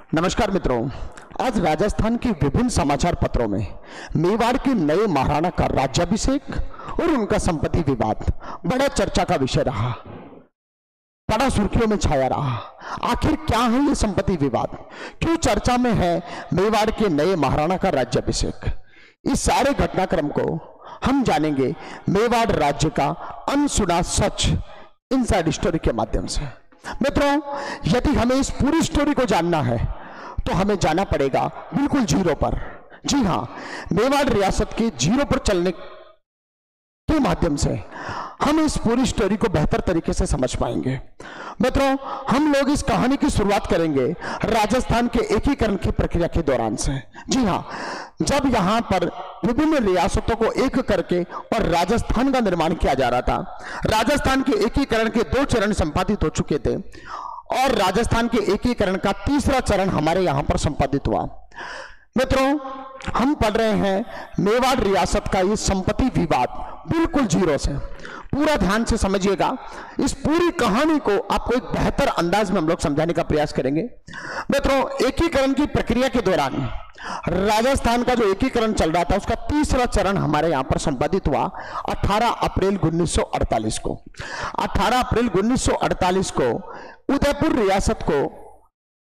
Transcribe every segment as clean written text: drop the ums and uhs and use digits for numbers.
नमस्कार मित्रों, आज राजस्थान के विभिन्न समाचार पत्रों में मेवाड़ के नए महाराणा का राज्याभिषेक और उनका संपत्ति विवाद बड़ा चर्चा का विषय रहा, बड़ा सुर्खियों में छाया रहा। आखिर क्या है ये संपत्ति विवाद, क्यों चर्चा में है मेवाड़ के नए महाराणा का राज्याभिषेक? इस सारे घटनाक्रम को हम जानेंगे मेवाड़ राज्य का अनसुना सच इनसाइड स्टोरी के माध्यम से। मित्रों, यदि हमें इस पूरी स्टोरी को जानना है तो हमें जाना पड़ेगा बिल्कुल जीरो पर। जी हां, मेवाड़ रियासत के जीरो पर चलने के माध्यम से हम इस पूरी स्टोरी को बेहतर तरीके से समझ पाएंगे। मित्रों, हम लोग इस कहानी की शुरुआत करेंगे राजस्थान के एकीकरण की प्रक्रिया के दौरान से। जी हां, जब यहां पर विभिन्न रियासतों को एक करके और राजस्थान का निर्माण किया जा रहा था, राजस्थान के एकीकरण के 2 चरण संपादित हो चुके थे और राजस्थान के एकीकरण का 3रा चरण हमारे यहां पर संपादित हुआ। मित्रों, हम पढ़ रहे हैं मेवाड़ रियासत का ये संपत्ति विवाद बिल्कुल जीरो से। पूरा ध्यान से समझिएगा, इस पूरी कहानी को आपको एक बेहतर अंदाज में हम लोग समझाने का प्रयास करेंगे। मित्रों, एकीकरण की प्रक्रिया के दौरान राजस्थान का जो एकीकरण चल रहा था उसका 3रा चरण हमारे यहां पर संपादित हुआ 18 अप्रैल 1948 को। 18 अप्रैल 1948 को उदयपुर रियासत को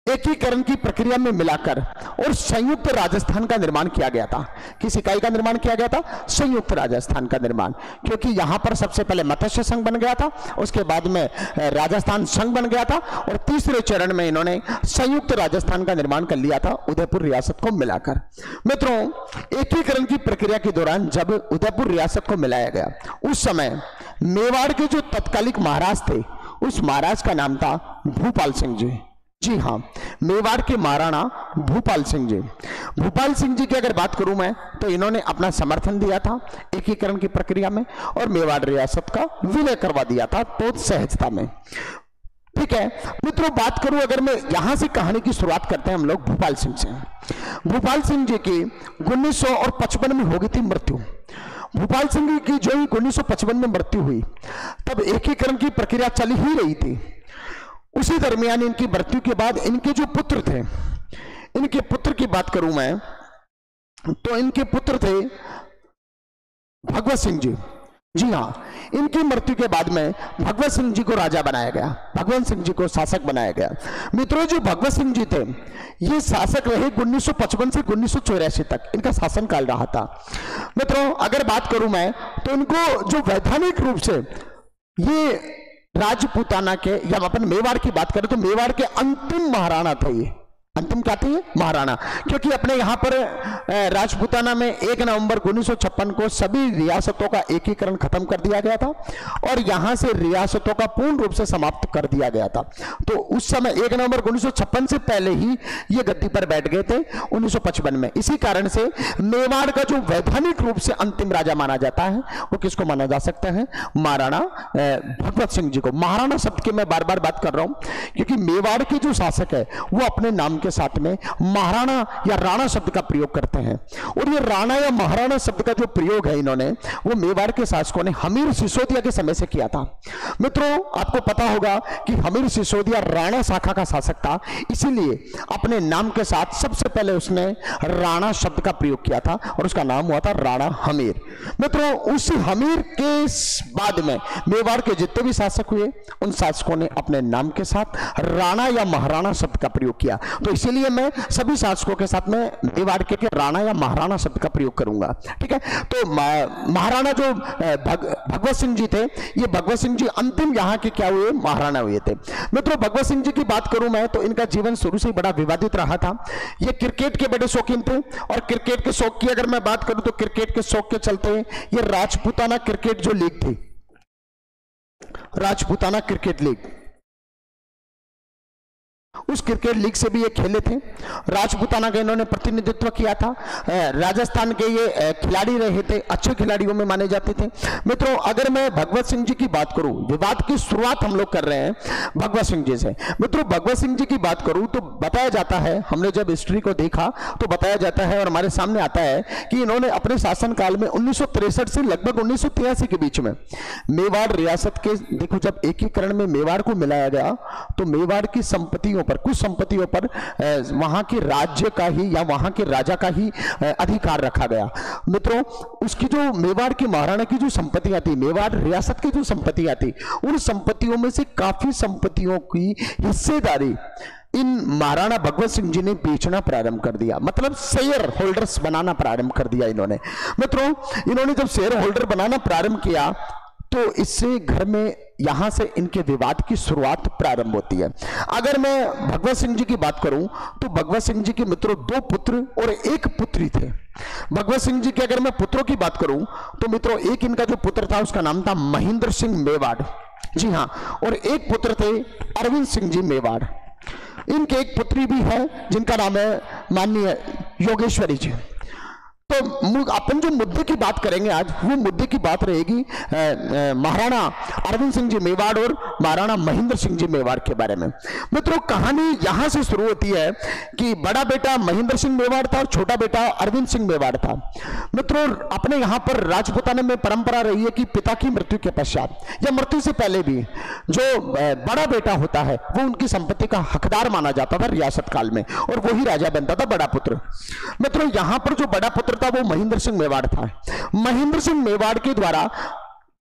एकीकरण की प्रक्रिया में मिलाकर और संयुक्त राजस्थान का निर्माण किया गया था। किस इकाई का निर्माण किया गया था? संयुक्त राजस्थान का निर्माण, क्योंकि यहां पर सबसे पहले मत्स्य संघ बन गया था, उसके बाद में राजस्थान संघ बन गया था और 3रे चरण में इन्होंने संयुक्त राजस्थान का निर्माण कर लिया था उदयपुर रियासत को मिलाकर। मित्रों, एकीकरण की प्रक्रिया के दौरान जब उदयपुर रियासत को मिलाया गया उस समय मेवाड़ के जो तत्कालिक महाराज थे उस महाराज का नाम था भूपाल सिंह जी। जी हां, मेवाड़ के महाराणा भूपाल सिंह जी। भूपाल सिंह जी की अगर बात करूं मैं तो इन्होंने अपना समर्थन दिया था एकीकरण की प्रक्रिया में और मेवाड़ रियासत का विलय करवा दिया था तो सहजता में। ठीक है मित्रों, बात करूं अगर मैं यहां से कहानी की शुरुआत करते हैं हम लोग भूपाल सिंह से। भूपाल सिंह जी की 1955 में हो गई थी मृत्यु। भूपाल सिंह जी की जो 1955 में मृत्यु हुई तब एकीकरण की प्रक्रिया चल ही रही थी। उसी दरमियान इनकी मृत्यु के बाद इनके जो पुत्र थे, इनके पुत्र की बात करूं मैं तो इनके पुत्र थे भगवत सिंह जी। जी हां, इनकी मृत्यु के बाद में भगवत सिंह जी को राजा बनाया गया, भगवत सिंह जी को शासक बनाया गया। मित्रों, जो भगवत सिंह जी थे ये शासक रहे 1955 से 1984 तक इनका शासनकाल रहा था। मित्रों, अगर बात करूं मैं तो इनको जो वैधानिक रूप से ये राजपूताना के, या अपन मेवाड़ की बात करें तो मेवाड़ के अंतिम महाराणा थे ये। अंतिम क्या थे? महाराणा, क्योंकि अपने यहां पर राजपूताना में 1 नवंबर 1956 को सभी रियासतों का एकीकरण खत्म कर दिया गया था और यहां से रियासतों का पूर्ण रूप से समाप्त कर दिया गया था। तो उस समय 1 नवंबर 1956 से पहले ही ये गद्दी पर बैठ गए थे 1955 में। इसी कारण से मेवाड़ का जो वैधानिक रूप से अंतिम राजा माना जाता है वो किसको माना जा सकता है? महाराणा भगवत सिंह जी को। महाराणा शब्द की मैं बार बार बात कर रहा हूं क्योंकि मेवाड़ के जो शासक है वो अपने नाम के साथ में महाराणा या राणा शब्द का प्रयोग करते हैं और ये राणा या महाराणा शब्द का जो प्रयोग है इन्होंने वो मेवाड़ के शासकों ने हमीर सिसोदिया के समय से किया था। मित्रों, आपको पता होगा कि हमीर सिसोदिया राणा शाखा का शासक था, इसीलिए अपने नाम के साथ सबसे पहले उसने राणा शब्द का प्रयोग किया था और उसका नाम हुआ था राणा हमीर। मित्रों, उस हमीर के बाद में मेवाड़ के जितने भी शासक हुए उन शासकों ने अपने नाम के साथ राणा या महाराणा शब्द का प्रयोग किया। तो इसीलिए मैं सभी शासकों के साथ में मेवाड़ के राणा या महाराणा शब्द का प्रयोग करूंगा। ठीक है, तो महाराणा जो भगवत सिंह जी थे, ये भगवत सिंह जी अंतिम यहां के क्या हुए? महाराणा हुए थे। मित्रों, भगवत सिंह जी की बात करूं मैं तो इनका जीवन शुरू से ही बड़ा विवादित रहा था। ये क्रिकेट के बड़े शौकीन थे और क्रिकेट के शौक की अगर मैं बात करूं तो क्रिकेट के शौक के चलते ये राजपूताना क्रिकेट जो लीग थी, राजपूताना क्रिकेट लीग, उस क्रिकेट लीग से भी ये खेले थे। राजपूताना का इन्होंने प्रतिनिधित्व किया था। राजस्थान के ये खिलाड़ी रहे थे, अच्छे खिलाड़ियों में माने जाते थे। मित्रों, अगर मैं भगवत सिंह जी की बात करूं, विवाद की शुरुआत हम लोग कर रहे हैं भगवत सिंह जी से। मित्रों, भगवत सिंह जी की बात करूं तो बताया जाता है, हमने जब हिस्ट्री को देखा तो बताया जाता है और हमारे सामने आता है कि इन्होंने अपने शासनकाल में 1963 से लगभग 1983 के बीच में मेवाड़ रियासत के, देखो जब एकीकरण में मेवाड़ को मिलाया गया तो मेवाड़ की संपत्ति संपत्तियों पर, कुछ संपत्तियों पर वहां के राज्य का ही या वहां के राजा का ही अधिकार रखा गया। मित्रों, उसकी जो मेवाड़ की महाराणा की जो संपत्तियां थी, मेवाड़ रियासत की जो संपत्तियां थी, उन संपत्तियों में से काफी संपत्तियों की हिस्सेदारी इन महाराणा भगवत सिंह जी ने बेचना प्रारंभ कर दिया, मतलब शेयर होल्डर्स बनाना प्रारंभ कर दिया इन्होंने। मित्रों, इन्होंने जब शेयर होल्डर बनाना प्रारंभ किया तो इससे घर में यहां से इनके विवाद की शुरुआत प्रारंभ होती है। अगर मैं भगवत सिंह जी की बात करूं तो भगवत सिंह जी के मित्रों 2 पुत्र और 1 पुत्री थे। भगवत सिंह जी की अगर मैं पुत्रों की बात करूं तो मित्रों एक इनका जो पुत्र था उसका नाम था महेंद्र सिंह मेवाड़, जी हां, और 1 पुत्र थे अरविंद सिंह जी मेवाड़। इनके 1 पुत्री भी है जिनका नाम है माननीय योगेश्वरी जी। तो अपन जो मुद्दे की बात करेंगे आज, वो मुद्दे की बात रहेगी महाराणा अरविंद सिंह जी मेवाड़ और महाराणा महेंद्र सिंह जी मेवाड़ के बारे में। मित्रों, कहानी यहां से शुरू होती है कि बड़ा बेटा महेंद्र सिंह मेवाड़ था और छोटा बेटा अरविंद सिंह मेवाड़ था। मित्रों, अपने यहां पर राजपूताना में परंपरा रही है कि पिता की मृत्यु के पश्चात या मृत्यु से पहले भी जो बड़ा बेटा होता है वो उनकी संपत्ति का हकदार माना जाता था रियासत काल में, और वही राजा बनता था, बड़ा पुत्र। मित्रों, यहां पर जो बड़ा पुत्र था वो महेंद्र सिंह मेवाड़ था। महेंद्र सिंह मेवाड़ के द्वारा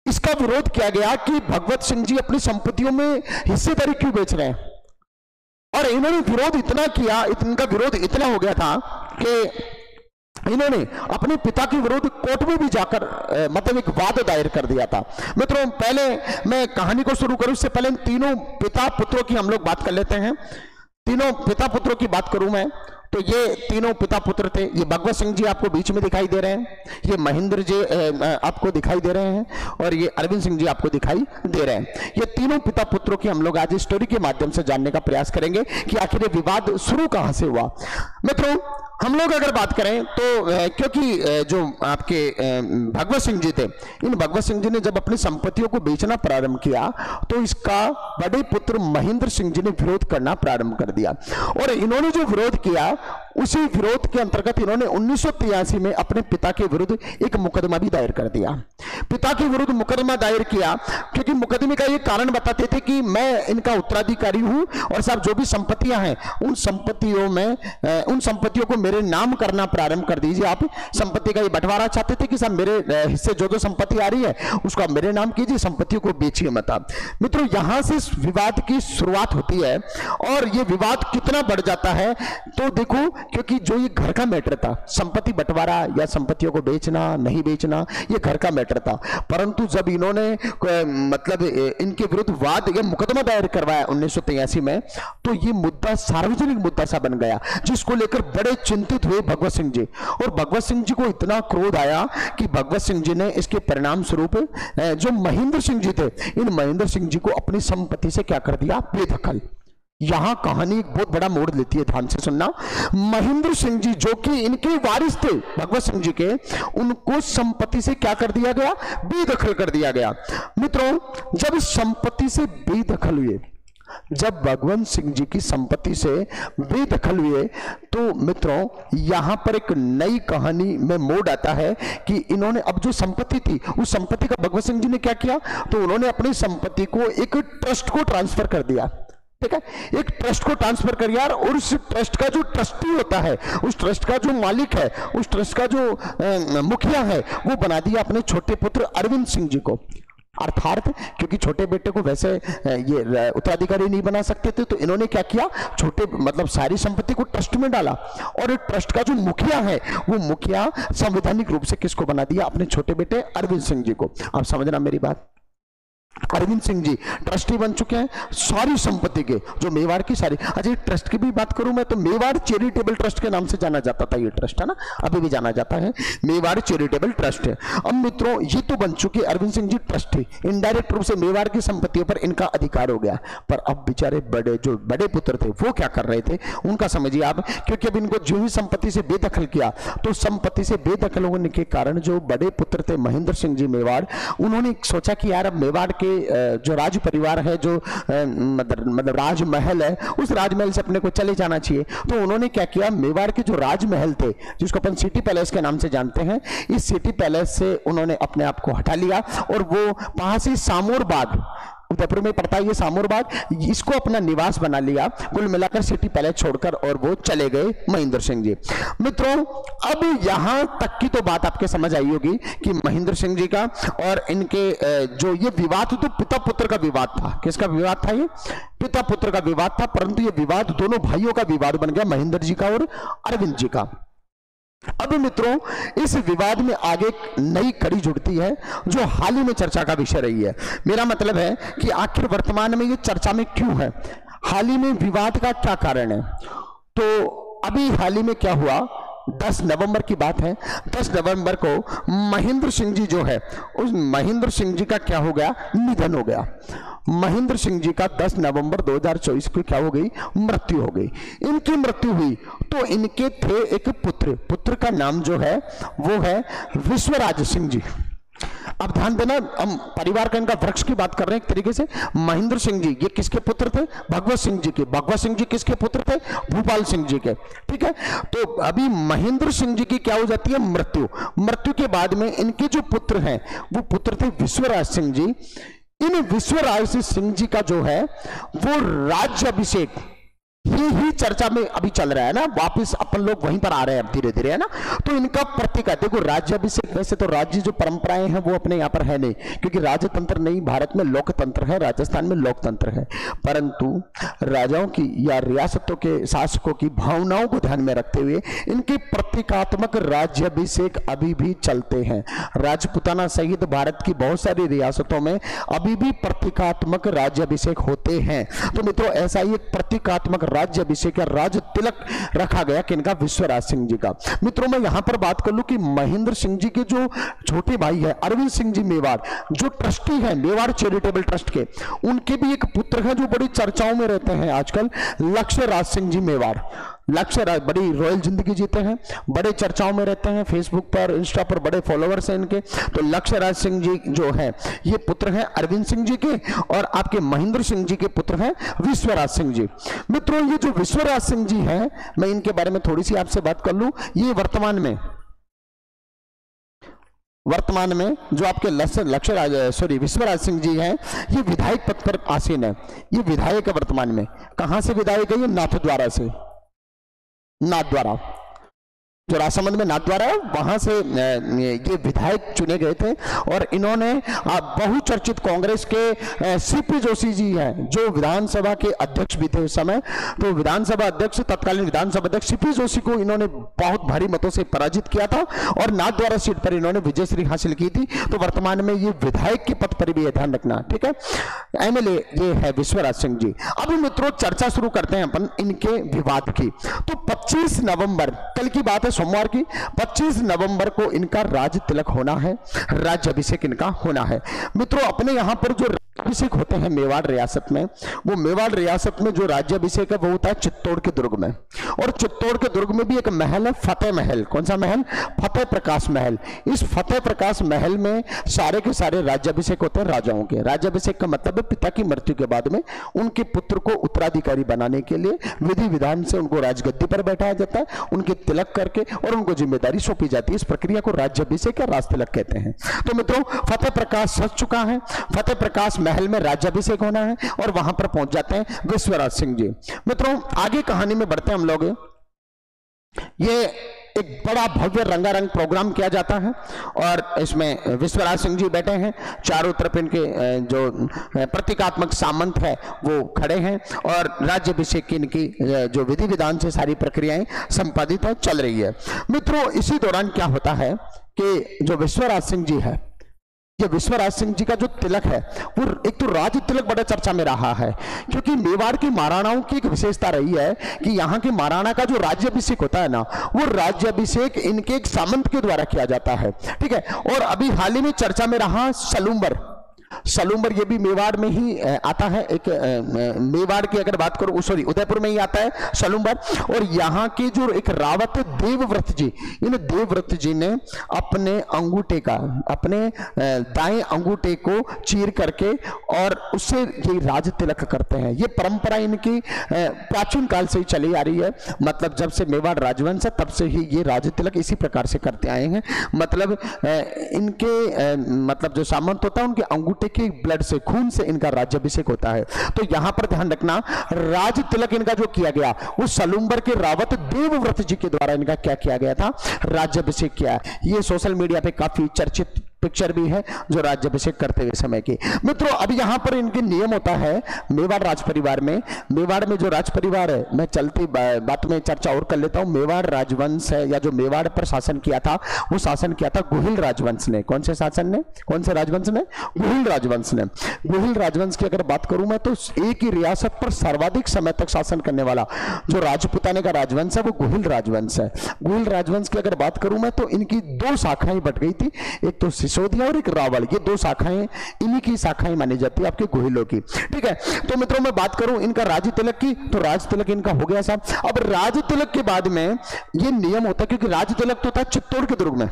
इसका विरोध किया गया कि भगवत सिंह जी अपनी संपत्तियों में हिस्सेदारी क्यों बेच रहे हैं, और इन्होंने विरोध इतना किया, इनका विरोध इतना हो गया था कि इन्होंने अपने पिता के विरुद्ध कोर्ट में भी जाकर मतलब एक वाद दायर कर दिया था। मित्रों, पहले मैं कहानी को शुरू करूं उससे पहले इन तीनों पिता पुत्रों की हम लोग बात कर लेते हैं। तीनों पिता पुत्रों की बात करूं मैं तो ये तीनों पिता पुत्र थे। ये भगवत सिंह जी आपको बीच में दिखाई दे रहे हैं, ये महेंद्र जी आपको दिखाई दे रहे हैं, और ये अरविंद सिंह जी आपको दिखाई दे रहे हैं। ये तीनों पिता पुत्रों की हम लोग आज स्टोरी के माध्यम से जानने का प्रयास करेंगे कि आखिर ये विवाद शुरू कहां से हुआ। मित्रों, हम लोग अगर बात करें तो क्योंकि जो आपके भगवत सिंह जी थे, इन भगवत सिंह जी ने जब अपनी संपत्तियों को बेचना प्रारंभ किया तो इसका बड़े पुत्र महेंद्र सिंह जी ने विरोध करना प्रारंभ कर दिया, और इन्होंने जो विरोध किया उसी विरोध के अंतर्गत इन्होंने 1983 में अपने पिता के विरुद्ध एक मुकदमा भी दायर कर दिया। पिता के विरुद्ध मुकदमा दायर किया क्योंकि मुकदमे का ये कारण बताते थे कि मैं इनका उत्तराधिकारी हूं, और साहब जो भी संपत्तियां हैं उन संपत्तियों को मेरे नाम करना प्रारंभ कर दीजिए। आप संपत्ति का ये बंटवारा चाहते थे कि साहब मेरे हिस्से जो संपत्ति आ रही है उसका मेरे नाम कीजिए, संपत्तियों को बेचिए मत आप। मित्रों, यहां से विवाद की शुरुआत होती है, और ये विवाद कितना बढ़ जाता है तो देखो, क्योंकि जो ये घर का मैटर था, संपत्ति बंटवारा या संपत्तियों को बेचना नहीं बेचना, ये घर का मैटर था। परंतु जब इन्होंने मतलब इनके विरुद्ध वाद या मुकदमा दायर करवाया 1983 में, तो ये मुद्दा सार्वजनिक मुद्दा सा बन गया, जिसको लेकर बड़े चिंतित हुए भगवत सिंह जी। और भगवत सिंह जी को इतना क्रोध आया कि भगवत सिंह जी ने इसके परिणाम स्वरूप जो महेंद्र सिंह जी थे, इन महेंद्र सिंह जी को अपनी संपत्ति से क्या कर दिया, बेदखल। यहां कहानी एक बहुत बड़ा मोड़ लेती है, ध्यान से सुनना। महेंद्र सिंह जी जो कि इनके वारिस थे भगवत सिंह जी के, उनको संपत्ति से क्या कर दिया गया, बेदखल कर दिया गया। मित्रों, जब संपत्ति से बेदखल हुए, जब भगवंत सिंह जी की संपत्ति से बेदखल हुए, तो मित्रों यहां पर एक नई कहानी में मोड़ आता है कि इन्होंने अब जो संपत्ति थी उस संपत्ति का भगवत सिंह जी ने क्या किया, तो उन्होंने अपनी संपत्ति को एक ट्रस्ट को ट्रांसफर कर दिया। ठीक है, एक ट्रस्ट को ट्रांसफर कर दिया, और उस ट्रस्ट का जो ट्रस्टी होता है, उस ट्रस्ट का जो मालिक है, उस ट्रस्ट का जो मुखिया है, वो बना दिया अपने छोटे पुत्र अरविंद सिंह जी को। अर्थात क्योंकि छोटे बेटे को वैसे ये उत्तराधिकारी नहीं बना सकते थे, तो इन्होंने क्या किया, छोटे मतलब सारी संपत्ति को ट्रस्ट में डाला, और ट्रस्ट का जो मुखिया है वो मुखिया संवैधानिक रूप से किसको बना दिया, अपने छोटे बेटे अरविंद सिंह जी को। आप समझना मेरी बात, अरविंद सिंह जी ट्रस्टी बन चुके हैं सारी संपत्ति के, जो मेवाड़ की सारी। अच्छा, ट्रस्ट की भी बात करूं मैं तो मेवाड़ चैरिटेबल ट्रस्ट के नाम से जाना जाता था ये ट्रस्ट, है ना, अभी भी जाना जाता है, मेवाड़ चैरिटेबल ट्रस्ट है। अब मित्रों, ये तो बन चुके अरविंद सिंह जी ट्रस्टी, इनडायरेक्ट रूप से मेवाड़ की संपत्तियों पर इनका अधिकार हो गया। पर अब बेचारे जो बड़े पुत्र थे वो क्या कर रहे थे, उनका समझिए आप, क्योंकि अब इनको जो ही संपत्ति से बेदखल किया, तो संपत्ति से बेदखल होने के कारण जो बड़े पुत्र थे महेंद्र सिंह जी मेवाड़, उन्होंने सोचा कि यार अब मेवाड़ के जो राज परिवार है, जो मतलब राजमहल है, उस राजमहल से अपने को चले जाना चाहिए। तो उन्होंने क्या किया, मेवाड़ के जो राजमहल थे, जिसको अपन सिटी पैलेस के नाम से जानते हैं, इस सिटी पैलेस से उन्होंने अपने आप को हटा लिया, और वो वहां से सामोर बाग, उदयपुर में पड़ता है ये सामूर बाग, इसको अपना निवास बना लिया कुल मिलाकर सिटी पैलेस छोड़कर, और वो चले गए महेंद्र सिंह जी। मित्रों अब यहां तक की तो बात आपके समझ आई होगी कि महेंद्र सिंह जी का और इनके जो ये विवाद तो पिता पुत्र का विवाद था। किसका विवाद था? ये पिता पुत्र का विवाद था, परंतु ये विवाद दोनों भाइयों का विवाद बन गया, महेंद्र जी का और अरविंद जी का। अब मित्रों इस विवाद में आगे एक नई कड़ी जुड़ती है जो हाल ही में चर्चा का विषय रही है। मेरा मतलब है कि आखिर वर्तमान में ये चर्चा में क्यों है, हाल ही में विवाद का क्या कारण है। तो अभी हाल ही में क्या हुआ, 10 नवंबर की बात है। 10 नवंबर को महेंद्र सिंह जी जो है, उस महेंद्र सिंह जी का क्या हो गया, निधन हो गया। महेंद्र सिंह जी का 10 नवंबर 2024 को क्या हो गई, मृत्यु हो गई। इनकी मृत्यु हुई तो इनके थे एक पुत्र, पुत्र का नाम जो है वो है विश्वराज सिंह जी। अब ध्यान देना, हम परिवार का इनका वृक्ष की बात कर रहे हैं एक तरीके से। महेंद्र सिंह जी ये किसके पुत्र थे, भगवत सिंह जी के। भगवत सिंह जी किसके पुत्र थे, भूपाल सिंह जी के। ठीक है, तो अभी महेंद्र सिंह जी की क्या हो जाती है, मृत्यु। मृत्यु के बाद में इनके जो पुत्र हैं वो पुत्र थे विश्वराज सिंह जी। इन विश्वराज सिंह जी का जो है वो राज्य अभिषेक ही चर्चा में अभी चल रहा है ना, वापस अपन लोग वहीं पर आ रहे हैं अब धीरे धीरे, है ना। तो इनका प्रतीक है, देखो राज्याभिषेक, वैसे तो राज्य जो परंपराएं हैं वो अपने यहाँ पर है नहीं, क्योंकि राजतंत्र नहीं, भारत में लोकतंत्र है, राजस्थान में लोकतंत्र है। परंतु राजाओं की या रियासतों के शासकों की भावनाओं को ध्यान में रखते हुए इनके प्रतीकात्मक राज्याभिषेक अभी भी चलते हैं। राजपुताना सहित भारत की बहुत सारी रियासतों में अभी भी प्रतीकात्मक राज्याभिषेक होते हैं। तो मित्रों ऐसा ही एक प्रतीकात्मक राज्याभिषेक या राज तिलक रखा गया किनका, विश्वराज सिंह जी का। मित्रों मैं यहां पर बात कर लूं कि महेंद्र सिंह जी के जो छोटे भाई है अरविंद सिंह जी मेवाड़, जो ट्रस्टी है मेवाड़ चैरिटेबल ट्रस्ट के, उनके भी एक पुत्र है जो बड़ी चर्चाओं में रहते हैं आजकल, लक्ष्य राज सिंह जी मेवाड़। लक्ष्य राज बड़ी रॉयल जिंदगी जीते हैं, बड़े चर्चाओं में रहते हैं, फेसबुक पर इंस्टा पर बड़े फॉलोअर्स हैं इनके। तो लक्ष्य राज सिंह जी जो है ये पुत्र हैं अरविंद सिंह जी के, और आपके महेंद्र सिंह जी के पुत्र हैं विश्वराज सिंह जी। मित्रों ये जो विश्वराज सिंह जी हैं, मैं इनके बारे में थोड़ी सी आपसे बात कर लूं। ये वर्तमान में जो आपके विश्वराज सिंह जी हैं, ये विधायक पद पर आसीन है। ये विधायक है वर्तमान में। कहां से विधायक है, ये नाथद्वारा से, नाथद्वारा जो राजसमंद में नाथद्वारा है वहां से ये विधायक चुने गए थे। और इन्होंने बहुचर्चित कांग्रेस के सीपी जोशी जी हैं जो विधानसभा के अध्यक्ष भी थे उस समय, तो विधानसभा अध्यक्ष, तत्कालीन विधानसभा अध्यक्ष सीपी जोशी को इन्होंने बहुत भारी मतों से पराजित किया था और नाथद्वारा सीट पर इन्होंने विजयश्री हासिल की थी। तो वर्तमान में ये विधायक के पद पर भी ध्यान रखना, ठीक है। एमएलए ये है विश्वराज सिंह जी। अब मित्रों चर्चा शुरू करते हैं अपन इनके विवाद की। तो 25 नवंबर कल की बात है, सोमवार की, 25 नवंबर को इनका राज तिलक होना है, राज्याभिषेक इनका होना है। मित्रों अपने यहां पर जो राज्याभिषेक होते हैं मेवाड़ रियासत में, वो मेवाड़ रियासत में जो राज्याभिषेक है वो होता है चित्तौड़ के दुर्ग में। और चित्तौड़ के दुर्ग में भी एक महल है, फतेह महल। कौन सा महल, फतेह प्रकाश महल। इस फतेह प्रकाश महल में सारे के सारे राज्याभिषेक होते हैं राजाओं के। राज्याभिषेक का मतलब है पिता की मृत्यु के बाद में उनके पुत्र को उत्तराधिकारी बनाने के लिए विधि विधान से उनको राजगद्दी पर बैठाया जाता है, उनके तिलक करके और उनको जिम्मेदारी सौंपी जाती है। इस प्रक्रिया को राज्याभिषेक या राज तिलक कहते हैं। तो मित्रों फतेह प्रकाश सज चुका है, फतेह प्रकाश महल में राज्याभिषेक होना है और वहां पर पहुंच जाते हैं विश्वराज सिंह जी। मित्रों आगे कहानी में बढ़ते हैं हम लोग। ये एक बड़ा भव्य रंगारंग प्रोग्राम किया जाता है और इसमें विश्वराज सिंह जी बैठे हैं, चारों तरफ इनके जो प्रतीकात्मक सामंत है वो खड़े हैं और राज्याभिषेक की इनकी जो विधि विधान से सारी प्रक्रियाएं संपादित है, चल रही है। मित्रों इसी दौरान क्या होता है कि जो विश्वराज सिंह जी है, ये विश्वराज सिंह जी का जो तिलक है वो एक तो राज तिलक बड़ा चर्चा में रहा है, क्योंकि मेवाड़ की महाराणाओं की एक विशेषता रही है कि यहाँ के महाराणा का जो राज्याभिषेक होता है ना, वो राज्याभिषेक इनके एक सामंत के द्वारा किया जाता है, ठीक है। और अभी हाल ही में चर्चा में रहा सलूम्बर। सलूम्बर ये भी मेवाड़ में ही आता है। एक मेवाड़ की अगर बात करूं, सॉरी उदयपुर में ही आता है सलूम्बर। और यहाँ के जो एक रावत देवव्रत जी, इन देवव्रत जी ने अपने अंगूठे का, अपने दाएं अंगूठे को चीर करके और उससे ये राज तिलक करते हैं। ये परंपरा इनकी प्राचीन काल से ही चली आ रही है, मतलब जब से मेवाड़ राजवंश है तब से ही ये राज तिलक इसी प्रकार से करते आए हैं। मतलब इनके मतलब जो सामंत होता है उनके अंगूठे कुत्ते के ब्लड से, खून से इनका राज्याभिषेक होता है। तो यहां पर ध्यान रखना, राज तिलक इनका जो किया गया वो सलूम्बर के रावत देवव्रत जी के द्वारा इनका क्या किया गया था, राज्याभिषेक किया। ये सोशल मीडिया पे काफी चर्चित पिक्चर भी है जो राज्याभिषेक करते हुए समय की। मित्रों अब यहां पर इनके नियम होता है मेवाड़ राज परिवार में। मेवाड़ में जो राज परिवार है, मैं चलती बात में चर्चा और कर लेता हूं। मेवाड़ राजवंश है, या जो मेवाड़ पर शासन किया था वो शासन किया था गोहिल राजवंश ने। कौन से शासन ने, कौन से राजवंश ने? गोहिल राजवंश ने। गोहिल राजवंश की अगर बात करूं मैं तो एक ही रियासत पर सर्वाधिक समय तक शासन करने वाला जो राजपुताने का राजवंश है वो गोहिल राजवंश है। गोहिल राजवंश की अगर बात करूं मैं तो इनकी दो शाखाएं बट गई थी, एक तो सिसोदिया और एक रावल। ये दो शाखाएं इन्हीं की शाखाएं मानी जाती है आपके गोहिलों की। ठीक है, तो मित्रों मैं बात करूं इनका राज तिलक की, तो राज तिलक इनका हो गया साहब। अब राज तिलक के बाद में ये नियम होता है, क्योंकि राज तिलक तो था चित्तौड़ के दुर्ग में,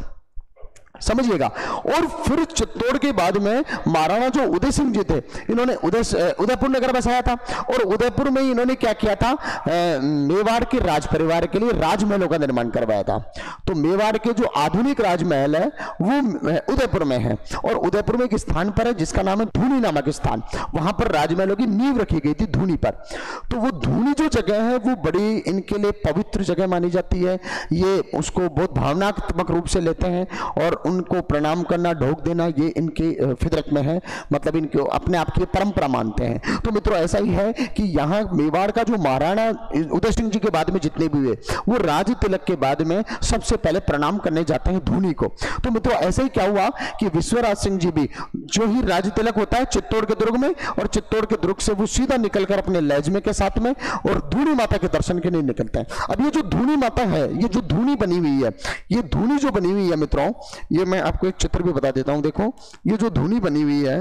समझिएगा। और फिर चित्तौड़ के बाद में महाराणा जो उदय सिंह जी थे, इन्होंने उदयपुर नगर बसाया था, और उदयपुर में ही इन्होंने क्या किया था, मेवाड़ के राज परिवार के लिए राजमहलों का निर्माण करवाया था। तो मेवाड़ के जो आधुनिक राजमहल है वो उदयपुर में है, और उदयपुर में एक स्थान पर है जिसका नाम है धूनी नामक स्थान। वहां पर राजमहलों की नींव रखी गई थी धूनी पर। तो वो धूनी जो जगह है वो बड़ी इनके लिए पवित्र जगह मानी जाती है। ये उसको बहुत भावनात्मक रूप से लेते हैं, और उनको प्रणाम करना, ढोक देना, ये इनके फितरत में है, मतलब इनको अपने आप की परंपरा मानते हैं। तो मित्रों ऐसा ही है कि यहाँ मेवाड़ का जो महाराणा उदय सिंह जी के बाद में जितने भी हुए वो राज तिलक के बाद में सबसे पहले प्रणाम करने जाते हैं धूनी को। तो मित्रों ऐसा ही क्या हुआ कि विश्वराज सिंह जी भी जो ही राज तिलक होता है चित्तौड़ के दुर्ग में, और चित्तौड़ के दुर्ग से वो सीधा निकलकर अपने लहजमे के साथ में और धूनी माता के दर्शन के लिए निकलते हैं। अब ये जो धूनी माता है, ये जो धूनी बनी हुई है, ये धूनी जो बनी हुई है मित्रों, ये मैं आपको एक चित्र भी बता देता हूं। देखो ये जो धूनी बनी हुई है,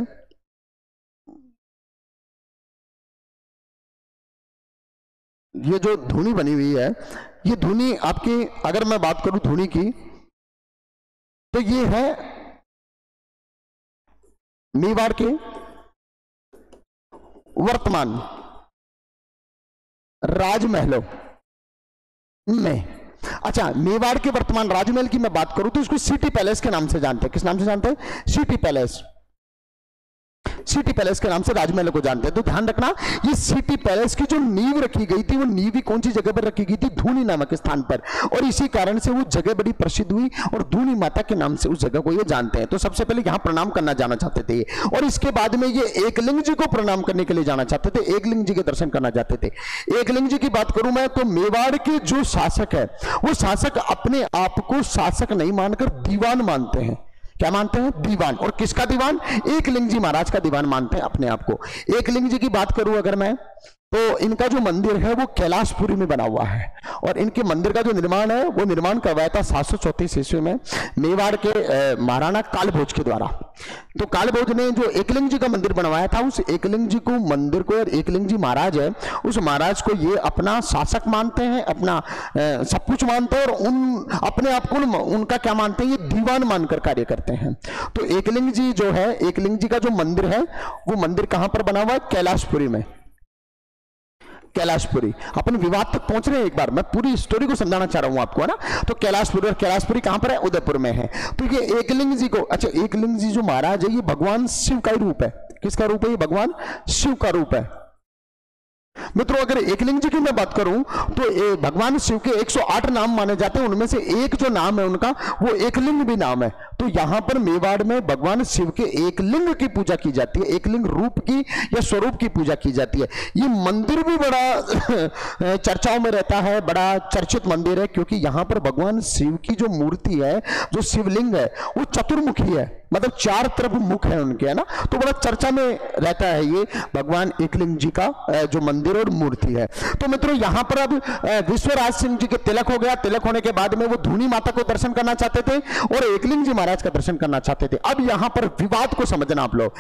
ये जो धूनी बनी हुई है, ये धूनी आपकी अगर मैं बात करूं धूनी की, तो ये है मेवाड़ के वर्तमान राजमहलों में। अच्छा, मेवाड़ के वर्तमान राजमहल की मैं बात करूं तो इसको सिटी पैलेस के नाम से जानते हैं। किस नाम से जानते हैं? City palace. सिटी पैलेस के नाम से राजमहल को जानते हैं। तो ध्यान रखना, ये सिटी पैलेस की जो नींव रखी गई थी वो नींव भी कौन सी जगह पर रखी गई थी? धूनी नामक स्थान पर, और इसी कारण से वो जगह बड़ी प्रसिद्ध हुई और धूनी माता के नाम से उस जगह को ये जानते हैं। तो सबसे पहले यहां प्रणाम करना जाना चाहते थे, और इसके बाद में ये एकलिंग जी को प्रणाम करने के लिए जाना चाहते थे, एकलिंग जी के दर्शन करना चाहते थे। एकलिंग जी की बात करूं मैं तो मेवाड़ के जो शासक है वो शासक अपने आप को शासक नहीं मानकर दीवान मानते हैं। क्या मानते हैं? दीवान। और किसका दीवान? एकलिंग जी महाराज का दीवान मानते हैं अपने आप को। एकलिंग जी की बात करूं अगर मैं, तो इनका जो मंदिर है वो कैलाशपुरी में बना हुआ है, और इनके मंदिर का जो निर्माण है वो निर्माण करवाया था 734 ईस्वी में मेवाड़ के महाराणा कालभोज के द्वारा। तो कालभोज ने जो एकलिंग जी का मंदिर बनवाया था, उस एकलिंग जी को मंदिर को, और एकलिंग जी महाराज है उस महाराज को ये अपना शासक मानते हैं, अपना सब कुछ मानते हैं, और उन अपने आप को उनका क्या मानते हैं? ये दीवान मानकर कार्य करते हैं। तो एकलिंग जी जो है, एकलिंग जी का जो मंदिर है वो मंदिर कहां पर बना हुआ है? कैलाशपुरी में। कैलाशपुरी, अपन विवाद तक पहुंच रहे हैं, एक बार मैं पूरी स्टोरी को समझाना चाह रहा हूं आपको, है ना। तो कैलाशपुरी, और कैलाशपुरी कहां पर है? उदयपुर में है। तो ये एकलिंग जी को, अच्छा एकलिंग जी जो महाराज है ये भगवान शिव का ही रूप है। किसका रूप है? ये भगवान शिव का रूप है। मित्रों अगर एकलिंग जी की मैं बात करूं तो भगवान शिव के 108 नाम माने जाते हैं, उनमें से एक जो नाम है उनका वो एकलिंग भी नाम है। तो यहां पर मेवाड़ में भगवान शिव के एकलिंग की पूजा की जाती है, एकलिंग रूप की या स्वरूप की पूजा की जाती है। ये मंदिर भी बड़ा चर्चाओं में रहता है, बड़ा चर्चित मंदिर है, क्योंकि यहां पर भगवान शिव की जो मूर्ति है, जो शिवलिंग है वो चतुर्मुखी है, मतलब चार तरफ मुख है उनके, है ना। तो बड़ा चर्चा में रहता है ये भगवान एकलिंग जी का जो मंदिर और मूर्ति है। तो मित्रों यहां पर अब विश्वराज सिंह जी के तिलक हो गया। तिलक होने के बाद में वो धूनी माता को दर्शन करना चाहते थे और एकलिंग जी महाराज का दर्शन करना चाहते थे। अब यहां पर विवाद को समझना आप लोग।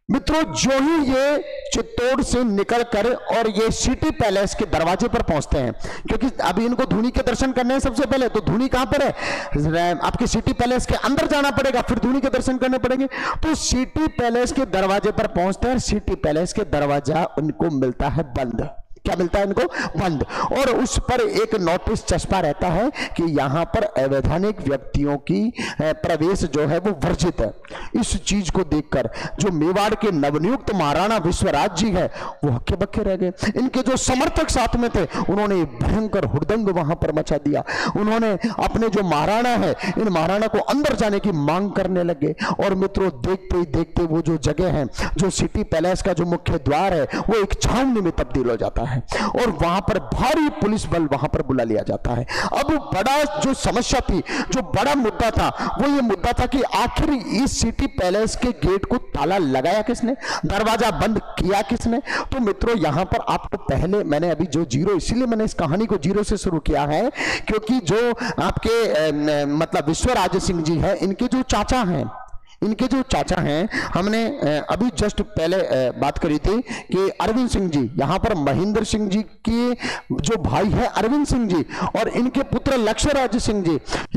मित्रों जो ही ये चित्तौड़ से निकलकर और ये सिटी पैलेस के दरवाजे पर पहुंचते हैं, क्योंकि अभी इनको धूनी के दर्शन करने हैं सबसे पहले, तो धूनी कहां पर है? आपके सिटी पैलेस के अंदर जाना पड़ेगा, फिर धूनी के दर्शन करने पड़ेंगे। तो सिटी पैलेस के दरवाजे पर पहुंचते हैं, सिटी पैलेस के दरवाजा उनको मिलता है बंद। क्या मिलता है इनको? बंद। और उस पर एक नोटिस चस्पा रहता है कि यहां पर अवैधानिक व्यक्तियों की प्रवेश जो है वो वर्जित है। इस चीज को देखकर जो मेवाड़ के नवनियुक्त महाराणा विश्वराज जी है वो हक्के बक्के रह गए। इनके जो समर्थक साथ में थे उन्होंने भयंकर हुड़दंग वहां पर मचा दिया। उन्होंने अपने जो महाराणा है इन महाराणा को अंदर जाने की मांग करने लगे। और मित्रों देखते ही देखते वो जो जगह है, जो सिटी पैलेस का जो मुख्य द्वार है वो एक छावनी में तब्दील हो जाता है और वहां पर भारी पुलिस बल वहां पर बुला लिया जाता है। अब बड़ा जो समस्या थी, जो बड़ा मुद्दा था वो ये मुद्दा था कि आखिर इस सिटी पैलेस के गेट को ताला लगाया किसने, दरवाजा बंद किया किसने। तो मित्रों यहां पर आपको पहले मैंने अभी जो जीरो, इसीलिए मैंने इस कहानी को जीरो से शुरू किया है क्योंकि जो आपके मतलब विश्वराज सिंह जी है, इनके जो चाचा हैं, हमने अभी जस्ट पहले बात करी थी कि अरविंद सिंह जी, यहां पर महेंद्र सिंह जी के जो भाई है अरविंद सिंह जी और इनके पुत्र लक्ष्यराज सिंह जी,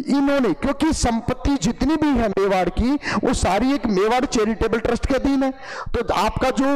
इन्होंने क्योंकि संपत्ति जितनी भी है मेवाड़ की वो सारी एक मेवाड़ चैरिटेबल ट्रस्ट के अधीन है। तो आपका जो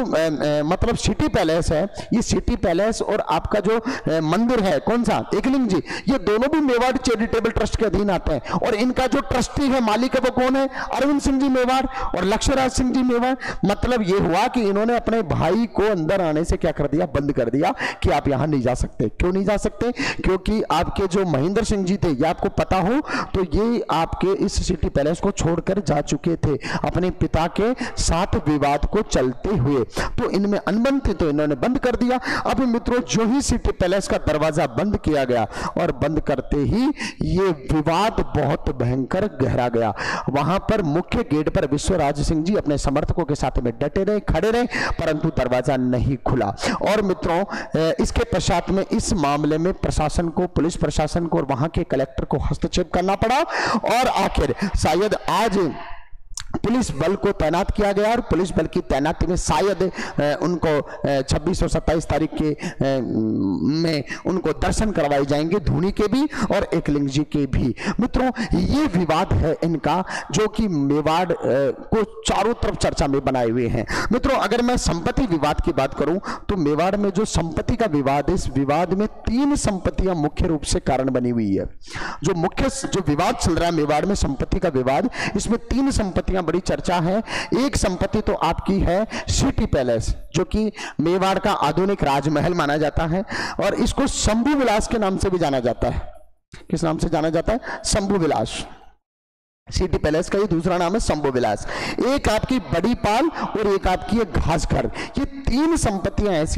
मतलब सिटी पैलेस है, ये सिटी पैलेस और आपका जो मंदिर है कौन सा, एकलिंग जी, ये दोनों भी मेवाड़ चैरिटेबल ट्रस्ट के अधीन आते हैं। और इनका जो ट्रस्टी है, मालिक है, वो कौन है, अरविंद सिंह जी मेवाड़ और लक्ष्यराज सिंह जी मेवाड़। मतलब यह हुआ कि इन्होंने अपने भाई को अंदर आने से क्या कर दिया, बंद कर दिया कि आप यहां नहीं जा सकते। क्यों नहीं जा सकते? क्योंकि आपके जो महेंद्र सिंह जी थे, ये आपको पता हो तो ये आपके इस सिटी पैलेस को छोड़कर जा चुके थे अपने पिता के साथ विवाद को चलते हुए। तो इनमें अनबन थे तो इन्होंने बंद कर दिया। अब मित्रों जो ही सिटी पैलेस का दरवाजा बंद किया गया और बंद करते ही ये विवाद बहुत भयंकर गहरा गया। वहां पर मुख्य गेट पर विश्वराज सिंह जी अपने समर्थकों के साथ में डटे रहे, खड़े रहे, परंतु दरवाजा नहीं खुला। और मित्रों इसके पश्चात में इस मामले में प्रशासन को, पुलिस प्रशासन को और वहां के कलेक्टर को हस्तक्षेप करना पड़ा और आखिर शायद आज पुलिस बल को तैनात किया गया और पुलिस बल की तैनाती में शायद उनको 26 और 27 तारीख के में उनको दर्शन करवाए जाएंगे, धूनी के भी और एकलिंग जी के भी। मित्रों ये विवाद है इनका जो कि मेवाड़ को चारों तरफ चर्चा में बनाए हुए हैं। मित्रों अगर मैं संपत्ति विवाद की बात करूं तो मेवाड़ में जो संपत्ति का विवाद है, इस विवाद में 3 संपत्तियां मुख्य रूप से कारण बनी हुई है। जो विवाद चल रहा है मेवाड़ में संपत्ति का विवाद, इसमें 3 संपत्तियां बड़ी चर्चा है। एक संपत्ति तो आपकी है सिटी पैलेस जो कि मेवाड़ का आधुनिक राजमहल माना जाता है और इसको शंभू विलास के नाम से भी जाना जाता है। किस नाम से जाना जाता है? शंभू विलास। सिटी पैलेस का ये दूसरा नाम है शंभू विलास। एक आपकी बड़ी पाल और एक आपकी घास घर। ये 3 संपत्तियां ऐसी